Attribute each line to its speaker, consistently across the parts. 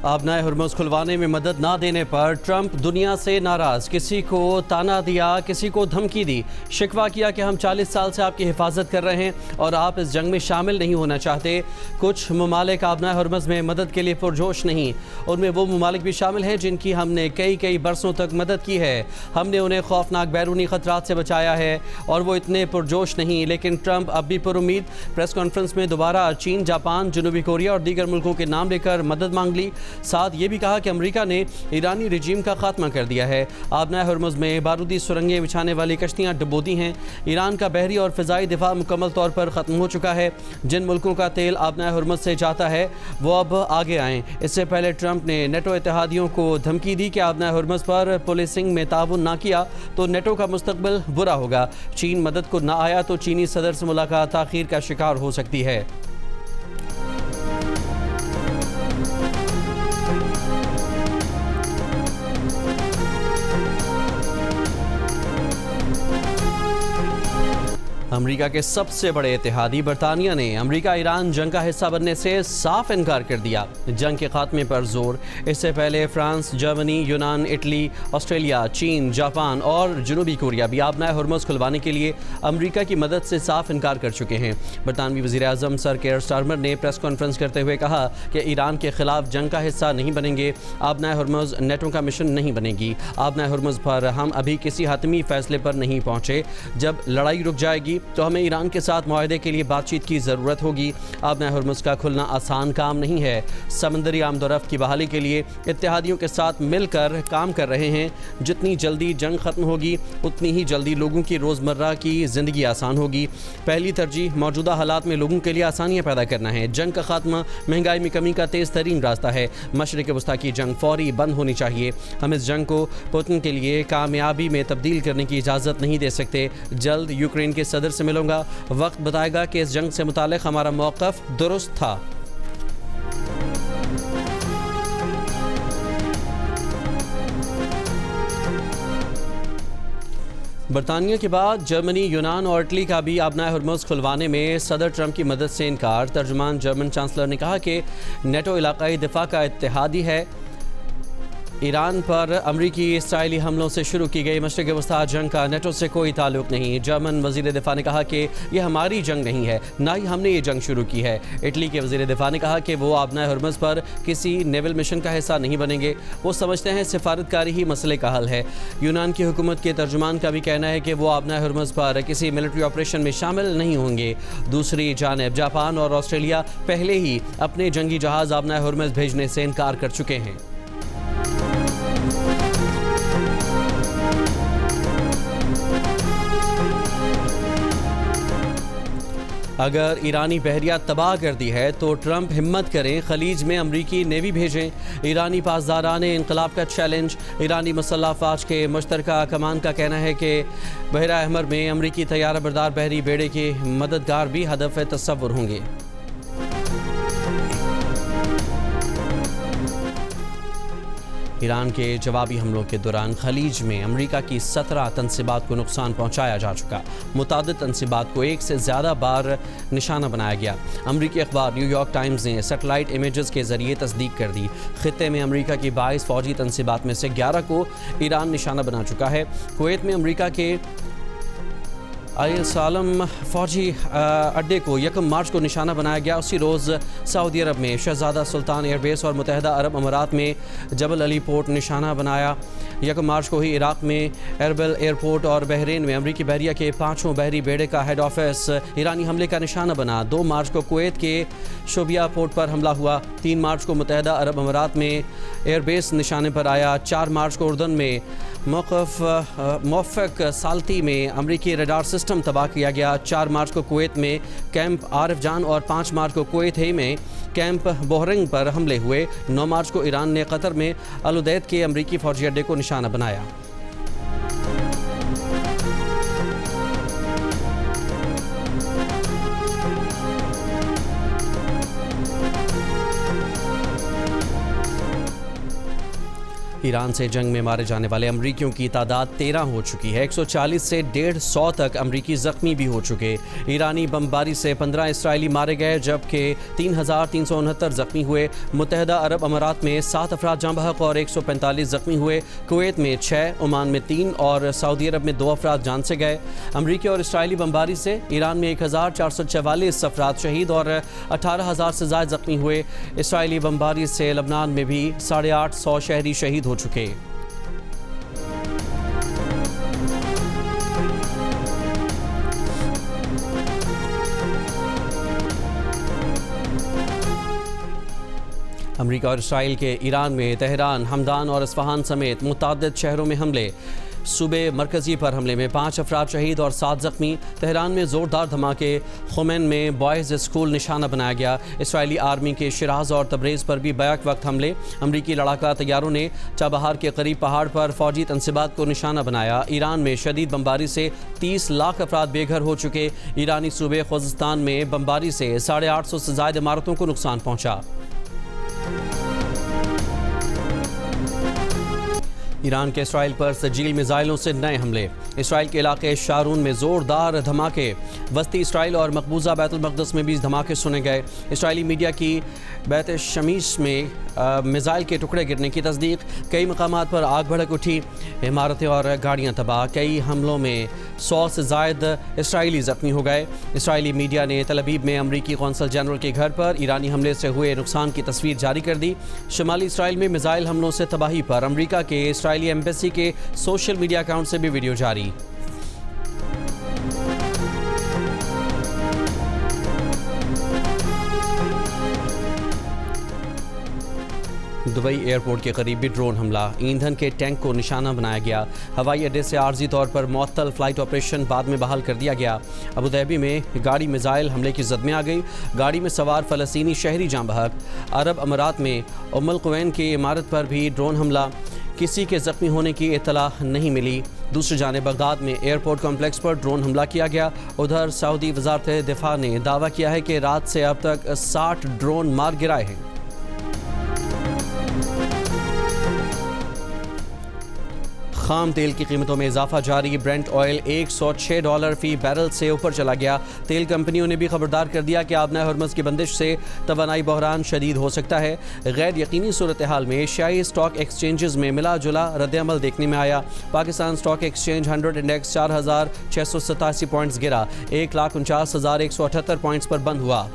Speaker 1: आबनाए Hormuz खुलवाने में मदद ना देने पर ट्रंप दुनिया से नाराज़, किसी को ताना दिया, किसी को धमकी दी, शिकवा किया कि हम 40 साल से आपकी हिफाजत कर रहे हैं और आप इस जंग में शामिल नहीं होना चाहते। कुछ ममालिक आबनाए हुर्मुज़ में मदद के लिए पुरजोश नहीं, उनमें वो ममालिक भी शामिल हैं जिनकी हमने कई बरसों तक मदद की है। हमने उन्हें खौफनाक बैरूनी ख़तरात से बचाया है और वो इतने पुरजोश नहीं। लेकिन ट्रंप अब भी पुरुमीद प्रेस कॉन्फ्रेंस में दोबारा चीन, जापान, जनूबी कोरिया और दीगर मुल्कों के नाम लेकर मदद मांग ली। साथ ये भी कहा कि अमेरिका ने ईरानी रिजीम का खात्मा कर दिया है। आबनाए हुर्मुज़ में बारूदी सुरंगें बिछाने वाली कश्तियाँ डुबो दी हैं। ईरान का बहरी और फ़िज़ाई दिफा मुकम्मल तौर पर ख़त्म हो चुका है। जिन मुल्कों का तेल आबनाए हुर्मुज़ से जाता है वो अब आगे आएँ। इससे पहले ट्रंप ने नेटो इत्तेहादियों को धमकी दी कि आबनाए हुर्मुज़ पर पुलिसिंग में ताउन ना किया तो नेटो का मुस्तकबिल बुरा होगा। चीन मदद को ना आया तो चीनी सदर से मुलाकात ताख़ीर का शिकार हो सकती है। अमेरिका के सबसे बड़े इत्तेहादी बरतानिया ने अमेरिका ईरान जंग का हिस्सा बनने से साफ इनकार कर दिया। जंग के खात्मे पर जोर। इससे पहले फ्रांस, जर्मनी, यूनान, इटली, ऑस्ट्रेलिया, चीन, जापान और जनूबी कोरिया भी आबनाए हुर्मुज़ खुलवाने के लिए अमेरिका की मदद से साफ इनकार कर चुके हैं। बरतानवी वज़ीर आज़म सर केयर स्टारमर ने प्रेस कॉन्फ्रेंस करते हुए कहा कि ईरान के खिलाफ जंग का हिस्सा नहीं बनेंगे। आबनाए हुर्मुज़ नेटो का मिशन नहीं बनेगी। आबनाए हुर्मुज़ पर हम अभी किसी हतमी फैसले पर नहीं पहुँचे। जब लड़ाई रुक जाएगी तो हमें ईरान के साथ मुआहदे के लिए बातचीत की ज़रूरत होगी। आबनाए हुर्मुज़ का खुलना आसान काम नहीं है। समंदरी आमदोरफ्त की बहाली के लिए इत्तेहादियों के साथ मिलकर काम कर रहे हैं। जितनी जल्दी जंग ख़त्म होगी उतनी ही जल्दी लोगों की रोज़मर्रा की ज़िंदगी आसान होगी। पहली तरजीह मौजूदा हालात में लोगों के लिए आसानियाँ पैदा करना है। जंग का खात्मा महंगाई में कमी का तेज़ तरीन रास्ता है। मशरिक़ वस्ता की जंग फौरी बंद होनी चाहिए। हम इस जंग को पुतिन के लिए कामयाबी में तब्दील करने की इजाज़त नहीं दे सकते। जल्द यूक्रेन के सदर से मिलूंगा। वक्त बताएगा कि इस जंग से मुतालिक हमारा मौक़िफ़ दुरुस्त था। बरतानिया के बाद जर्मनी, यूनान और इटली का भी आबनाए हुर्मुज़ खुलवाने में सदर ट्रंप की मदद से इनकार। तर्जुमान जर्मन चांसलर ने कहा कि नेटो इलाकाई दिफा का इत्तेहादी है। ईरान पर अमरीकी इसराइली हमलों से शुरू की गई मशरिक़ वस्ता जंग का नेटो से कोई ताल्लुक़ नहीं। जर्मन वज़ीर दिफा ने कहा कि यह हमारी जंग नहीं है, ना ही हमने ये जंग शुरू की है। इटली के वज़ीर दिफा ने कहा कि वो आबनाए हुर्मुज़ पर किसी नेवल मिशन का हिस्सा नहीं बनेंगे। वो समझते हैं सिफारतकारी ही मसले का हल है। यूनान की हुकूमत के तर्जुमान का भी कहना है कि वो आबनाए हुर्मुज़ पर किसी मिलिट्री ऑपरेशन में शामिल नहीं होंगे। दूसरी जानिब जापान और ऑस्ट्रेलिया पहले ही अपने जंगी जहाज़ आबनाए हुर्मुज़ भेजने से इनकार कर चुके हैं। अगर ईरानी बहरिया तबाह कर दी है तो ट्रंप हिम्मत करें, खलीज में अमरीकी नेवी भेजें। ईरानी पासदारान इनकलाब का चैलेंज। ईरानी मसल्ह अफवाज के मुश्तरका कमान का कहना है कि बहरा अहमर में अमरीकी तैयारा बरदार बहरी बेड़े के मददगार भी हदफ तस्वुर होंगे। ईरान के जवाबी हमलों के दौरान खलीज में अमेरिका की 17 तनसीबात को नुकसान पहुंचाया जा चुका। मुतादिद तनसीबात को एक से ज़्यादा बार निशाना बनाया गया। अमरीकी अखबार न्यूयॉर्क टाइम्स ने सैटेलाइट इमेजेस के ज़रिए तस्दीक कर दी। खित्ते में अमरीका की 22 फ़ौजी तनसीबात में से 11 को ईरान निशाना बना चुका है। कुवैत में अमरीका के अल सालम फ़ौजी अड्डे को 1 मार्च को निशाना बनाया गया। उसी रोज़ सऊदी अरब में शहज़ादा सुल्तान एयरबेस और मुत्तहिदा अरब अमारात में जबल अली पोर्ट निशाना बनाया। 1 मार्च को ही इराक़ में एरबिल एयरपोर्ट और बहरीन में अमरीकी बहरिया के 5वें बहरी बेड़े का हेड ऑफिस ईरानी हमले का निशाना बना। 2 मार्च को कुवैत के शोबिया पोर्ट पर हमला हुआ। 3 मार्च को मुत्तहिदा अरब अमारात में एयरबेस निशाने पर आया। 4 मार्च को उर्दन में मौफ़क़ साल्ती में अमरीकी रडार सिस्टम तबाह किया गया। 4 मार्च को कुवैत में कैंप आरिफ जान और 5 मार्च को कुवैत ही में कैंप बोहरिंग पर हमले हुए। 9 मार्च को ईरान ने कतर में अल उदैद के अमरीकी फ़ौजी अड्डे को निशाना बनाया। ईरान से जंग में मारे जाने वाले अमरीकियों की तादाद 13 हो चुकी है। 140 से 150 तक अमरीकी जख्मी भी हो चुके। ईरानी बमबारी से 15 इसराइली मारे गए जबकि 3,369 जख्मी हुए। मुत्तहदा अरब अमारात में 7 अफराद जाँ बहक और 145 जख्मी हुए। कुवैत में 6, ओमान में 3 और सऊदी अरब में 2 अफराद जान से गए। अमरीकी और इसराइली बमबारी से ईरान में 1,444 अफराद शहीद और 18,000 से ज़्यादा जख्मी हुए। इसराइली बमबारी से लबनान में भी 850 शहरी शहीद हो चुके। अमरीका और इसराइल के ईरान में तेहरान, हमदान और इस्फहान समेत मुतअद्दिद शहरों में हमले। सूबे मरकज़ी पर हमले में 5 अफराद शहीद और 7 जख्मी। तेहरान में ज़ोरदार धमाके। खुमैन में बॉयज़ स्कूल निशाना बनाया गया। इसराइली आर्मी के शिराज और तब्रेज़ पर भी बैक वक्त हमले। अमरीकी लड़ाका तैयारों ने चाबहार के करीब पहाड़ पर फौजी तनसीबात को निशाना बनाया। ईरान में शदीद बमबारी से 30 लाख अफराद बेघर हो चुके। ईरानी सूबे खुज़स्तान में बमबारी से 850 से ज़ायद इमारतों को नुकसान पहुँचा। ईरान के इसराइल पर सजील मिसाइलों से नए हमले। इसराइल के इलाके शारून में ज़ोरदार धमाके। वस्ती इसराइल और मकबूजा बैतुल मक़दस में भी धमाके सुने गए। इसराइली मीडिया की बैत शमीश में मिसाइल के टुकड़े गिरने की तस्दीक। कई मकामात पर आग भड़क उठी। इमारतें और गाड़ियाँ तबाह। कई हमलों में 100 से ज़ायद इसराइली ज़ख्मी हो गए। इसराइली मीडिया ने तल अवीव में अमरीकी कौंसल जनरल के घर पर ईरानी हमले से हुए नुकसान की तस्वीर जारी कर दी। शुमाली इसराइल में मिसाइल हमलों से तबाही पर अमरीका के इसराइली एम्बेसी के सोशल मीडिया अकाउंट से भी वीडियो जारी। दुबई एयरपोर्ट के करीब भी ड्रोन हमला। ईंधन के टैंक को निशाना बनाया गया। हवाई अड्डे से आर्जी तौर पर मुअत्तल फ्लाइट ऑपरेशन बाद में बहाल कर दिया गया। अबू धाबी में गाड़ी मिसाइल हमले की जद में आ गई। गाड़ी में सवार फ़लस्तीनी शहरी जाँ बहक। अरब अमारात में उम्मुल कुवैन की इमारत पर भी ड्रोन हमला। किसी के ज़ख्मी होने की इत्तला नहीं मिली। दूसरी जानिब बगदाद में एयरपोर्ट कॉम्प्लेक्स पर ड्रोन हमला किया गया। उधर सऊदी वज़ारत दिफा ने दावा किया है कि रात से अब तक 60 ड्रोन मार गिराए हैं। खाम तेल की कीमतों में इजाफा जारी। ब्रेंट ऑयल $106 फी बैरल से ऊपर चला गया। तेल कंपनियों ने भी खबरदार कर दिया कि आबना हरमज़ की बंदिश से तवानाई बहरान शदीद हो सकता है। गैर यकीनी सूरत हाल में एशियाई स्टॉक एक्सचेंजेस में मिला जुला रद्द-ए-अमल देखने में आया। Pakistan stock exchange 100 index 4,687 points गिरा। 1,49,178 पॉइंट्स पर बंद हुआ।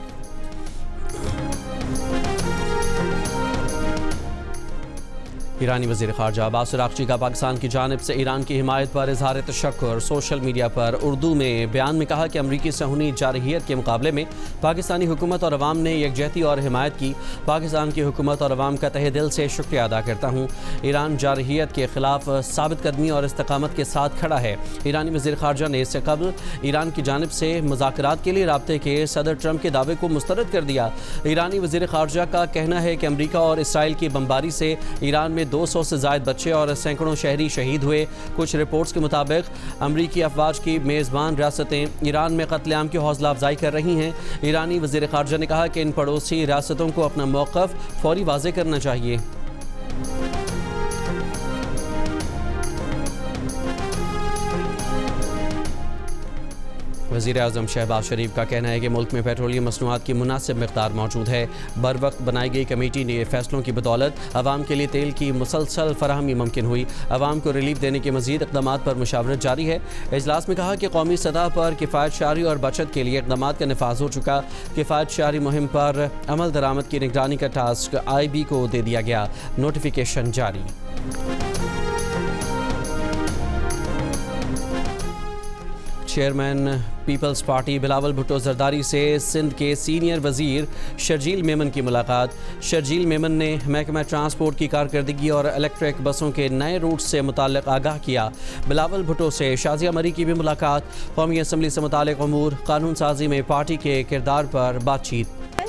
Speaker 1: ईरानी वज़ीर ख़ारजा अब्बास अराग़ची का पाकिस्तान की जानिब से ईरान की हिमायत पर इज़हार तशक्कुर। सोशल मीडिया पर उर्दू में बयान में कहा कि अमरीकी सहूनी जारहियत के मुकाबले में पाकिस्तानी हुकूमत और अवाम ने यकजहती और हिमायत की। पाकिस्तान की हुकूमत और अवाम का तहे दिल से शुक्रिया अदा करता हूँ। ईरान जारहियत के ख़िलाफ़ साबित कदमी और इस्तकामत के साथ खड़ा है। ईरानी वज़ीर ख़ारजा ने इससे कबल ईरान की जानिब से मुज़ाकरात के लिए राब्ते के सदर ट्रंप के दावे को मुस्तरद कर दिया। ईरानी वज़ीर ख़ारजा का कहना है कि अमरीका और इसराइल की बमबारी से ईरान में 200 से ज़ायद बच्चे और सैकड़ों शहरी शहीद हुए। कुछ रिपोर्ट्स के मुताबिक अमरीकी अफवाज की मेज़बान रियासतें ईरान में कत्लेआम की हौसला अफजाई कर रही हैं। ईरानी वज़ीर ख़ारजा ने कहा कि इन पड़ोसी रियासतों को अपना मौक़िफ़ फौरी वाज़ेह करना चाहिए। वज़ीर आज़म शहबाज शरीफ का कहना है कि मुल्क में पेट्रोलियम मसनूआत की मुनासिब मिक़दार मौजूद है। बर वक्त बनाई गई कमेटी ने फैसलों की बदौलत आवाम के लिए तेल की मुसलसल फराहमी मुमकिन हुई। आवाम को रिलीफ देने के मज़ीद इक़दामात पर मुशावरत जारी है। इजलास में कहा कि कौमी सतह पर किफ़ायत शारी और बचत के लिए इक़दामात का नफाज हो चुका। किफ़ायत शारी मुहिम पर अमल दरामद की निगरानी का टास्क IB को दे दिया गया। नोटिफिकेशन जारी। चेयरमैन पीपल्स पार्टी बिलावल भुट्टो जरदारी से सिंध के सीनियर वज़ीर शर्जील मेमन की मुलाकात। शर्जील मेमन ने महकमा ट्रांसपोर्ट की कारकर्दगी और इलेक्ट्रिक बसों के नए रूट से मुताल्लिक़ आगाह किया। बिलावल भुट्टो से शाज़िया मरी की भी मुलाकात। कौमी असम्बली से मुताल्लिक़ अमूर, कानून साजी में पार्टी के किरदार पर बातचीत।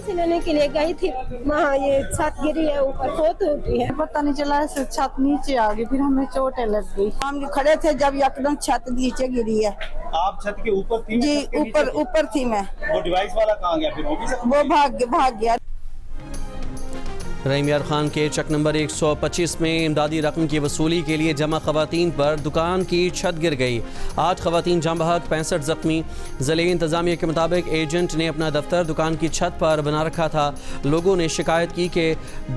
Speaker 2: लेने के लिए गई थी, वहाँ ये छत गिरी है, ऊपर पोत उठी है,
Speaker 3: पता नहीं चला ऐसे छत नीचे आ गई, फिर हमें चोटें लग गई।
Speaker 2: हम खड़े थे जब एकदम छत नीचे गिरी है।
Speaker 4: आप छत के ऊपर थी?
Speaker 2: जी ऊपर थी मैं।
Speaker 4: वो डिवाइस वाला कहाँ गया फिर?
Speaker 2: वो भाग गया।
Speaker 1: रहीम यार खान के चक नंबर 125 में इमदादी रकम की वसूली के लिए जमा खवातीन पर दुकान की छत गिर गई। 8 खवातीन जाम बहक, 65 जख्मी। ज़िले इंतजामिया के मुताबिक एजेंट ने अपना दफ्तर दुकान की छत पर बना रखा था। लोगों ने शिकायत की कि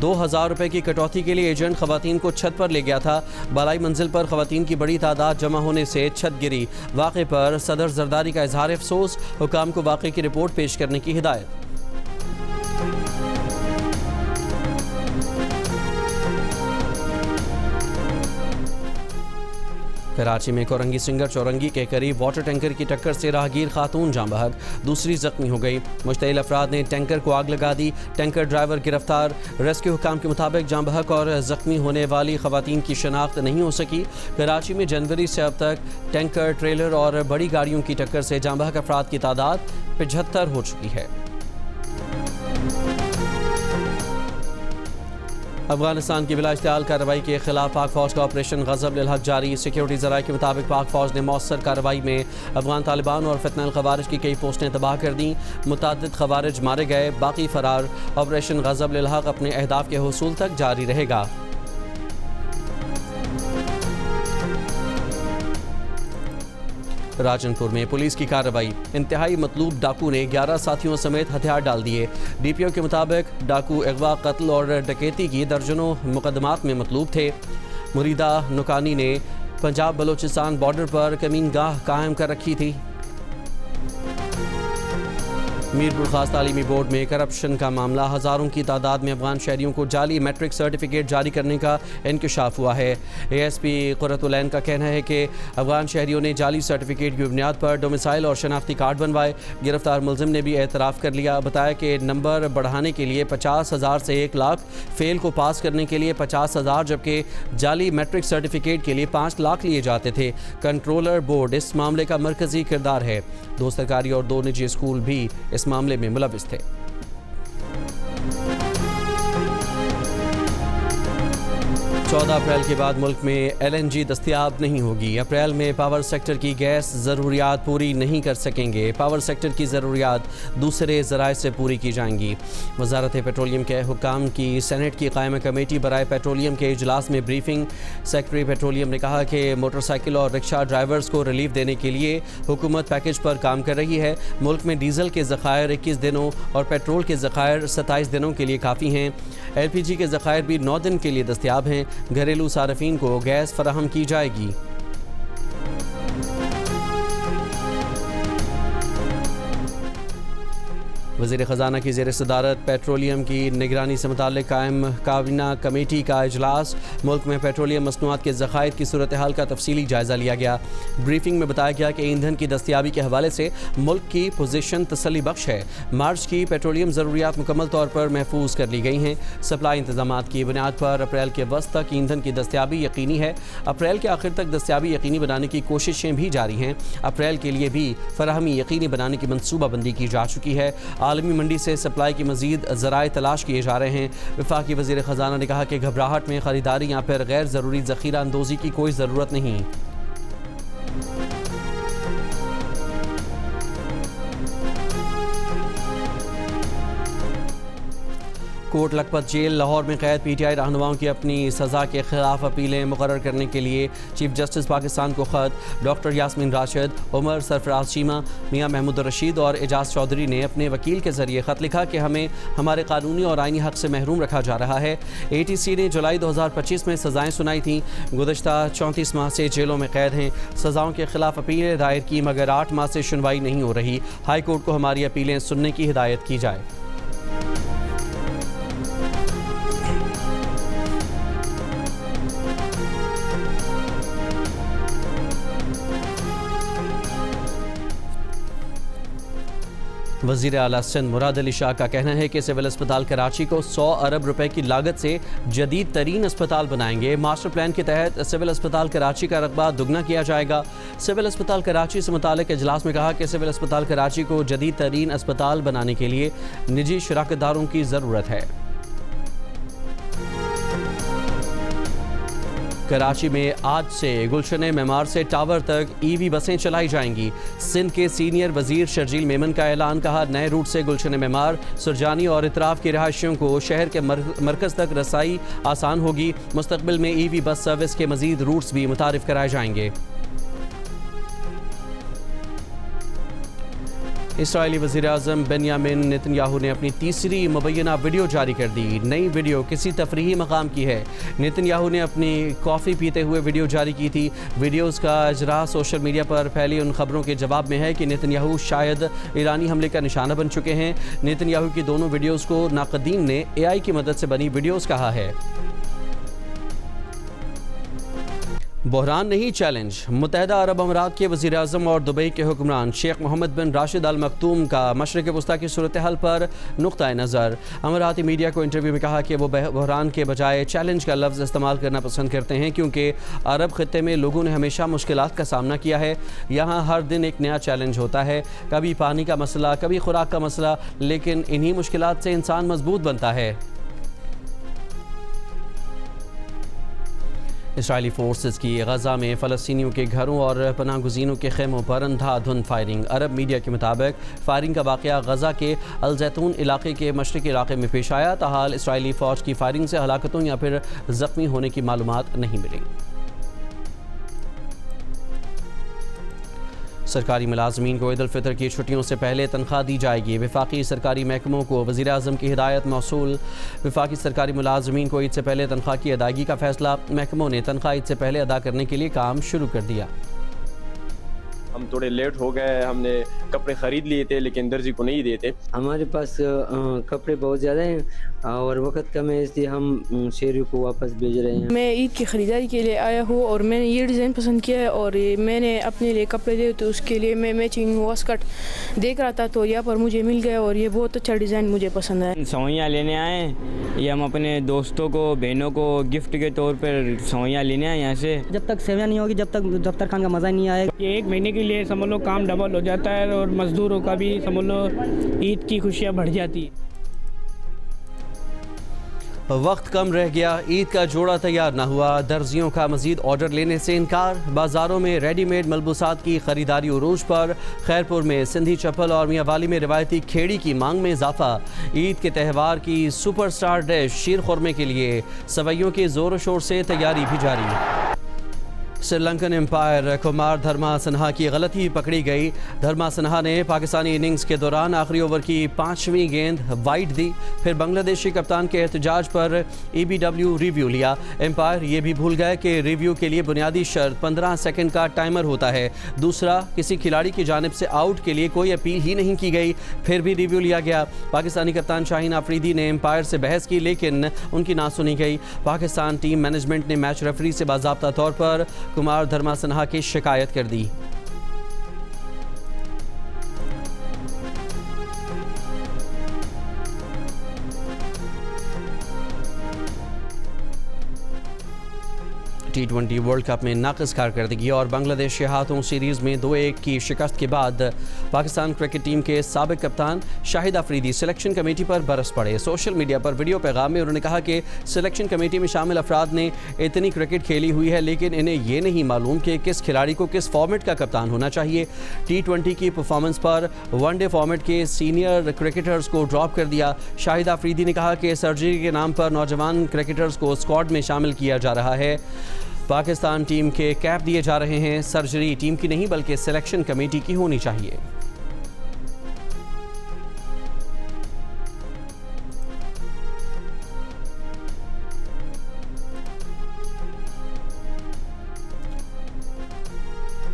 Speaker 1: 2000 रुपये की कटौती के लिए एजेंट खवातीन को छत पर ले गया था। बालाई मंजिल पर खवातीन की बड़ी तादाद जमा होने से छत गिरी। वाक़े पर सदर जरदारी का इजहार अफसोस, हुकाम को वाक़े की रिपोर्ट पेश करने की हिदायत। कराची में कोरंगी सिंगर चौरंगी के करीब वाटर टैंकर की टक्कर से राहगीर खातून जाँ बहक, दूसरी जख्मी हो गई। मुश्तइल अफराद ने टैंकर को आग लगा दी। टैंकर ड्राइवर गिरफ्तार। रेस्क्यू हुकाम के मुताबिक जाँ बहक और जख्मी होने वाली खवातीन की शनाख्त नहीं हो सकी। कराची में जनवरी से अब तक टैंकर, ट्रेलर और बड़ी गाड़ियों की टक्कर से जाँ बहक अफराद की तादाद 75 हो चुकी है। अफगानिस्तान की बिला इश्तियाल कार्रवाई के खिलाफ पाक फौज का ऑपरेशन गज़ब लिल हक जारी। सिक्योरिटी ज़राए के मुताबिक पाक फौज ने मौसर कार्रवाई में अफगान तालिबान और फितनल खवारिज की कई पोस्टें तबाह कर दी। मुतअद्दिद खवारिज मारे गए, बाकी फरार। ऑपरेशन गज़ब लिल हक अपने अहदाफ के हुसूल तक जारी रहेगा। राजनपुर में पुलिस की कार्रवाई। इंतहाई मतलूब डाकू ने 11 साथियों समेत हथियार डाल दिए। डीपीओ के मुताबिक डाकू अगवा, कत्ल और डकैती की दर्जनों मुकदमात में मतलूब थे। मुरीदा नुकानी ने पंजाब बलोचिस्तान बॉर्डर पर कमीनगाह कायम कर रखी थी। मीरपुर खास तालीमी बोर्ड में करप्शन का मामला। हज़ारों की तादाद में अफगान शहरियों को जाली मैट्रिक सर्टिफिकेट जारी करने का इंकशाफ हुआ है। ASP कुर्रतुलैन का कहना है कि अफगान शहरियों ने जाली सर्टिफिकेट की बुनियाद पर डोमिसाइल और शनाख्ती कार्ड बनवाए। गिरफ्तार मुलजिम ने भी एतराफ़ कर लिया। बताया कि नंबर बढ़ाने के लिए 50,000 से 1 लाख, फेल को पास करने के लिए 50,000, जबकि जाली मैट्रिक सर्टिफिकेट के लिए 5 लाख लिए जाते थे। कंट्रोलर बोर्ड इस मामले का मरकजी किरदार है। 2 सरकारी और 2 निजी स्कूल भी इस मामले में मुलविस थे। 14 अप्रैल के बाद मुल्क में LNG दस्तयाब नहीं होगी। अप्रैल में पावर सेक्टर की गैस ज़रूरियात पूरी नहीं कर सकेंगे। पावर सेक्टर की ज़रूरियात दूसरे ज़राए से पूरी की जाएंगी। वज़ारत पेट्रोलियम के हुकाम की सेनेट की कायम कमेटी बराए पेट्रोलियम के इजलास में ब्रीफिंग। सेक्रेटरी पेट्रोलियम ने कहा कि मोटरसाइकिल और रिक्शा ड्राइवर्स को रिलीफ देने के लिए हुकूमत पैकेज पर काम कर रही है। मुल्क में डीजल के ज़खायर 21 दिनों और पेट्रोल के ज़खायर 27 दिनों के लिए काफ़ी हैं। LPG के ज़खायर भी 9 दिन के लिए दस्तयाब हैं। घरेलू सार्फिन को गैस फराहम की जाएगी। वज़ीर ख़जाना की ज़ेर सदारत पेट्रोलियम की निगरानी से मुताल्लिक़ कायम काबीना कमेटी का इजलास। मुल्क में पेट्रोलियम मसनूआत के ज़खायर की सूरत हाल का तफसीली जायज़ा लिया गया। ब्रीफिंग में बताया गया कि ईंधन की दस्तयाबी के हवाले से मुल्क की पोजीशन तसल्ली बख्श है। मार्च की पेट्रोलियम ज़रूरियात मुकम्मल तौर पर महफूज कर ली गई हैं। सप्लाई इंतजामात की बुनियाद पर अप्रैल के वस्त तक ईंधन की दस्तयाबी यकीनी है। अप्रैल के आखिर तक दस्तयाबी यकीनी बनाने की कोशिशें भी जारी हैं। अप्रैल के लिए भी फराहमी यकीनी बनाने की मनसूबाबंदी की जा चुकी है। आलमी मंडी से सप्लाई की मजीद ज़राए तलाश किए जा रहे हैं। वफाकी वज़ीर ख़जाना ने कहा कि घबराहट में ख़रीदारी या फिर गैर ज़रूरी ज़ख़ीरा अंदोज़ी की कोई ज़रूरत नहीं। कोट लखपत जेल लाहौर में कैद PTI रहनुमाओं की अपनी सज़ा के खिलाफ अपीलें मुकर्रर करने के लिए चीफ जस्टिस पाकिस्तान को ख़त। डॉक्टर यास्मीन राशिद, उमर सरफराज चीमा, मियां महमूद रशीद और एजाज चौधरी ने अपने वकील के ज़रिए ख़त लिखा कि हमें हमारे कानूनी और आइनी हक़ से महरूम रखा जा रहा है। ATC ने जुलाई 2025 में सज़ाएँ सुनाई थीं। गुज़श्ता 34 माह से जेलों में कैद हैं। सज़ाओं के खिलाफ अपीलें दायर की मगर 8 माह से सुनवाई नहीं हो रही। हाई कोर्ट को हमारी अपीलें सुनने की हिदायत की जाए। वज़ीर आला सिंध मुराद अली शाह का कहना है कि सिविल अस्पताल कराची को 100 अरब रुपए की लागत से जदीद तरीन अस्पताल बनाएंगे। मास्टर प्लान के तहत सिविल अस्पताल कराची का रकबा दुगना किया जाएगा। सिविल अस्पताल कराची से मुताल्लिक़ इजलास में कहा कि सिविल अस्पताल कराची को जदीद तरीन अस्पताल बनाने के लिए निजी शराकतदारों की ज़रूरत है। कराची में आज से गुलशन मेमार से टावर तक ईवी बसें चलाई जाएंगी। सिंध के सीनियर वजीर शर्जील मेमन का ऐलान, कहा नए रूट से गुलशन मेमार, सुरजानी और इतराफ के रहायशियों को शहर के मरकज़ तक रसाई आसान होगी। मुस्तकबिल में ईवी बस सर्विस के मजीद रूट्स भी मुतारिफ कराए जाएंगे। इसराइली वज़ीर-ए-आज़म बेंयामिन नेतन्याहू ने अपनी तीसरी मुबैना वीडियो जारी कर दी। नई वीडियो किसी तफरीही मकाम की है। नेतन्याहू ने अपनी कॉफ़ी पीते हुए वीडियो जारी की थी। वीडियोस का इजरा सोशल मीडिया पर फैली उन खबरों के जवाब में है कि नेतन्याहू शायद ईरानी हमले का निशाना बन चुके हैं। नेतन्याहू की दोनों वीडियोस को नाक़दीन ने AI की मदद से बनी वीडियोस कहा है। बहरान नहीं चैलेंज। मुत्तहिदा अरब अमीरात के वज़ीर-ए-आज़म और दुबई के हुक्मरान शेख मोहम्मद बिन राशिद अल मखतूम का मशरिक़ वस्ता की सूरत हाल पर नुक्ता नज़र। अमीराती मीडिया को इंटरव्यू में कहा कि वो बहरान के बजाय चैलेंज का लफ्ज़ इस्तेमाल करना पसंद करते हैं, क्योंकि अरब ख़ित्ते में लोगों ने हमेशा मुश्किलात का सामना किया है। यहाँ हर दिन एक नया चैलेंज होता है, कभी पानी का मसला, कभी खुराक का मसला, लेकिन इन्हीं मुश्किलात से इंसान मजबूत बनता है। इसराइली फोर्सेस की गजा में फ़लस्तीनियों के घरों और पनाहगुज़ीनों के खेमों पर अंधाधुंध फायरिंग। अरब मीडिया के मुताबिक फायरिंग का वाक़या गजा के अल जैतून इलाके के मशरिक़ी इलाके में पेश आया। ताहाल इसराइली फ़ौज की फायरिंग से हलाकतों या फिर ज़ख्मी होने की मालूमात नहीं मिली। सरकारी मुलाजमीन को ईद उल फितर की छुट्टियों से पहले तनख्वाह दी जाएगी। वफाकी सरकारी महकमों को वज़ीर-ए-आज़म की हिदायत मौसूल। वफाकी सरकारी मुलाजमीन को ईद से पहले तनख्वाह की अदायगी का फैसला। महकमों ने तनख्वाह ईद से पहले अदा करने के लिए काम शुरू कर दिया।
Speaker 4: हम थोड़े लेट हो गए, हमने कपड़े ख़रीद लिए थे लेकिन दर्जी को नहीं दिए थे।
Speaker 5: हमारे पास कपड़े बहुत ज़्यादा हैं और वक्त कम है, इसलिए हम शेरियों को वापस भेज रहे हैं।
Speaker 6: मैं ईद की ख़रीदारी के लिए आया हूँ और मैंने ये डिज़ाइन पसंद किया है और मैंने अपने लिए कपड़े लिए तो उसके लिए मैं मैचिंग वास्कट देख रहा था तो यहाँ पर मुझे मिल गया और ये बहुत अच्छा डिज़ाइन मुझे पसंद है।
Speaker 7: सवैयाँ लेने आए, ये हम अपने दोस्तों को, बहनों को गिफ्ट के तौर पर सवैयाँ लेने आए यहाँ से।
Speaker 8: जब तक सेवैयाँ नहीं होगी, जब तक दफ्तर खान का मज़ा नहीं आएगा।
Speaker 9: ये एक महीने के लिए समझ लो काम डबल हो जाता है और मज़दूरों का भी समझ लो ईद की खुशियाँ बढ़ जाती है।
Speaker 1: वक्त कम रह गया, ईद का जोड़ा तैयार ना हुआ, दर्जियों का मजीद ऑर्डर लेने से इनकार। बाज़ारों में रेडीमेड मलबूसात की खरीदारी उरूज पर। खैरपुर में सिंधी चप्पल और मियांवाली में रिवायती खेड़ी की मांग में इजाफा। ईद के त्यौहार की सुपरस्टार डिश शीर खुरमे के लिए सवैयों के जोर शोर से तैयारी भी जारी। श्रीलंकन एम्पायर कुमार धर्मा सिन्हा की गलती पकड़ी गई। धर्मा सिन्हा ने पाकिस्तानी इनिंग्स के दौरान आखिरी ओवर की 5वीं गेंद वाइड दी, फिर बांग्लादेशी कप्तान के एहतजाज पर EBW रिव्यू लिया। एम्पायर ये भी भूल गए कि रिव्यू के लिए बुनियादी शर्त 15 सेकंड का टाइमर होता है। दूसरा, किसी खिलाड़ी की जानिब से आउट के लिए कोई अपील ही नहीं की गई, फिर भी रिव्यू लिया गया। पाकिस्तानी कप्तान शाहीन आफरीदी ने एम्पायर से बहस की लेकिन उनकी ना सुनी गई। पाकिस्तान टीम मैनेजमेंट ने मैच रेफरी से बाज़ाब्ता तौर पर कुमार धर्मा सिन्हा की शिकायत कर दी। T20 वर्ल्ड कप में नाक़िस कारकर्दगी और बांग्लादेश के हाथों सीरीज़ में 2-1 की शिकस्त के बाद पाकिस्तान क्रिकेट टीम के साबिक कप्तान शाहिद अफरीदी सिलेक्शन कमेटी पर बरस पड़े। सोशल मीडिया पर वीडियो पैगाम में उन्होंने कहा कि सिलेक्शन कमेटी में शामिल अफराद ने इतनी क्रिकेट खेली हुई है लेकिन इन्हें ये नहीं मालूम कि किस खिलाड़ी को किस फॉर्मेट का कप्तान होना चाहिए। T20 की परफॉर्मेंस पर वनडे फॉर्मेट के सीनियर क्रिकेटर्स को ड्रॉप कर दिया। शाहिद अफरीदी ने कहा कि सर्जरी के नाम पर नौजवान क्रिकेटर्स को स्क्वाड में शामिल किया जा रहा है। पाकिस्तान टीम के कैप दिए जा रहे हैं। सर्जरी टीम की नहीं बल्कि सिलेक्शन कमेटी की होनी चाहिए।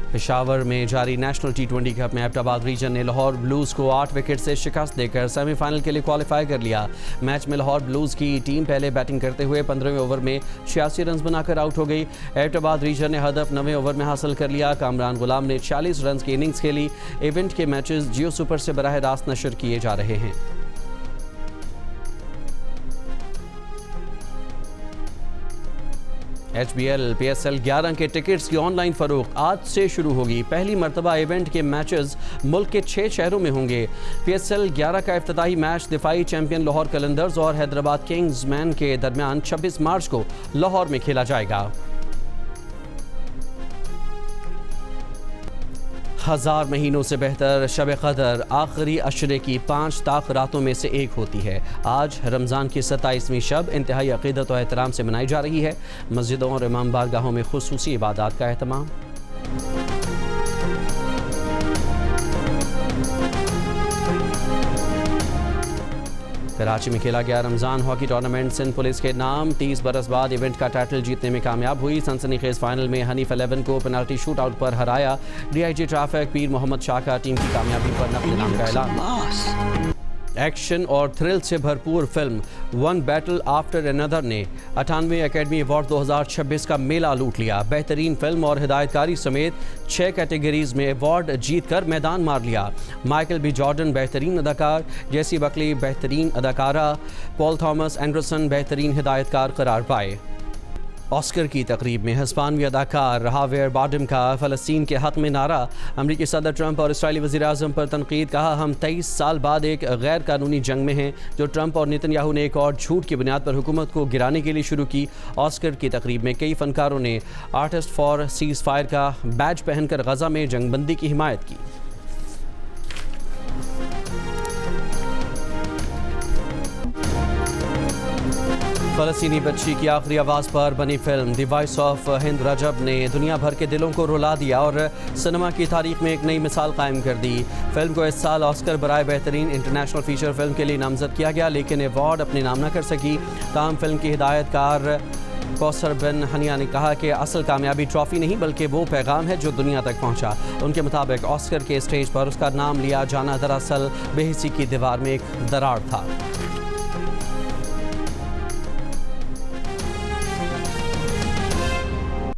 Speaker 1: पेशावर में जारी नेशनल T20 कप में एबटाबाद रीजन ने लाहौर ब्लूज़ को 8 विकेट से शिकस्त देकर सेमीफाइनल के लिए क्वालिफाई कर लिया। मैच में लाहौर ब्लूज़ की टीम पहले बैटिंग करते हुए 15वें ओवर में 86 रन बनाकर आउट हो गई। एबटाबाद रीजन ने हदफ 9वें ओवर में हासिल कर लिया। कामरान गुलाम ने 46 रन की इनिंग्स खेली। इवेंट के मैचेस जियो सुपर से बराह रास्त नशर किए जा रहे हैं। HBL PSL 11 के टिकट्स की ऑनलाइन फरोख्त आज से शुरू होगी। पहली मरतबा इवेंट के मैचेस मुल्क के 6 शहरों में होंगे। PSL 11 का इफ्तिताही मैच दिफाई चैंपियन लाहौर कलंदर्स और हैदराबाद किंग्स मैन के दरमियान 26 मार्च को लाहौर में खेला जाएगा। 1000 महीनों से बेहतर शब कदर आखिरी अशरे की 5 ताक रातों में से एक होती है। आज रमज़ान की 27वीं शब इंतहाई अक़ीदत और एहतराम से मनाई जा रही है। मस्जिदों और इमाम बारगाहों में खुसूसी इबादत का एहतमाम। कराची में खेला गया Ramzan hockey tournament Sindh police के नाम 30 बरस बाद इवेंट का टाइटल जीतने में कामयाब हुई। सनसनीखेज फाइनल में हनीफ 11 को पेनल्टी शूट आउट पर हराया। डीआईजी ट्रैफिक पीर मोहम्मद शाह का टीम की कामयाबी पर नक़ल नाम का ऐलान। एक्शन और थ्रिल से भरपूर film one battle after another ने 98वें एकेडमी अवार्ड 2026 का मेला लूट लिया। बेहतरीन फिल्म और हिदायतकारी समेत 6 कैटेगरीज में अवार्ड जीतकर मैदान मार लिया। माइकल बी जॉर्डन बेहतरीन अदाकार, जेसी बकली बेहतरीन अदाकारा, पॉल थॉमस एंडरसन बेहतरीन हिदायतकार करार पाए। ऑस्कर की तकरीब में हिस्पानवी अदाकार हावियर बारडम का फ़लस्तीन के हक़ में नारा। अमरीकी सदर ट्रंप और इसराइली वज़ीर-ए-आज़म पर तनकीद। कहा, हम 23 साल बाद एक गैर कानूनी जंग में हैं जो ट्रंप और नेतन्याहू ने एक और झूठ की बुनियाद पर हुकूमत को गिराने के लिए शुरू की। ऑस्कर की तकरीब में कई फ़नकारों ने आर्टिस्ट फॉर सीज़ फायर का बैज पहनकर गज़ा में जंगबंदी की हिमायत की। फ़लस्तीनी बच्ची की आखिरी आवाज़ पर बनी film the voice of Hind Rajab ने दुनिया भर के दिलों को रुला दिया और सिनेमा की तारीख में एक नई मिसाल कायम कर दी। फिल्म को इस साल ऑस्कर बराए बेहतरीन इंटरनेशनल फीचर फिल्म के लिए नामजद किया गया, लेकिन अवार्ड अपने नाम न कर सकी। ताहम फिल्म की हिदायतकार कौसर बिन हनिया ने कहा कि असल कामयाबी ट्रॉफ़ी नहीं बल्कि वो पैगाम है जो दुनिया तक पहुंचा। उनके मुताबिक ऑस्कर के स्टेज पर उसका नाम लिया जाना दरअसल बेहिसी की दीवार में एक दरार था।